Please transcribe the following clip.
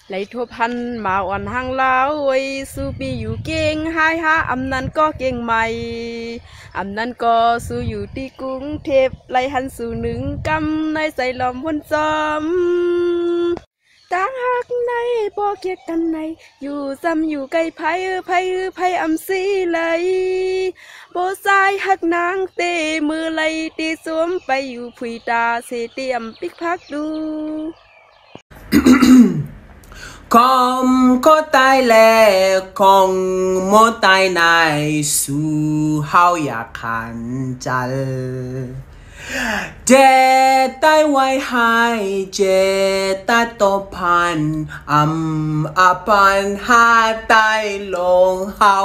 ไหลทั่วพันมาอ่อนหางลาวไว้สู้ปีอยู่เก่งหายหาอำนั้นก็เก่งใหม่อำนั้นก็สู้อยู่ที่กรุงเทพไหลหันสู่หนึ่งกำในใส่ลอมวนจอมต่างหักในบ่เกียกกันในอยู่ซ้ำอยู่ไกลไผอำซีไหลโบสายหักนางเตมือไหลตีสวมไปอยู่ผุยตาเสเตียมปิกพักดู คอมก็ตายแล้วคงโมตายในสู่เฮาอยากขันจัลเจตายไว้ให้เจตายตบพันอาปันหาตายลงเฮา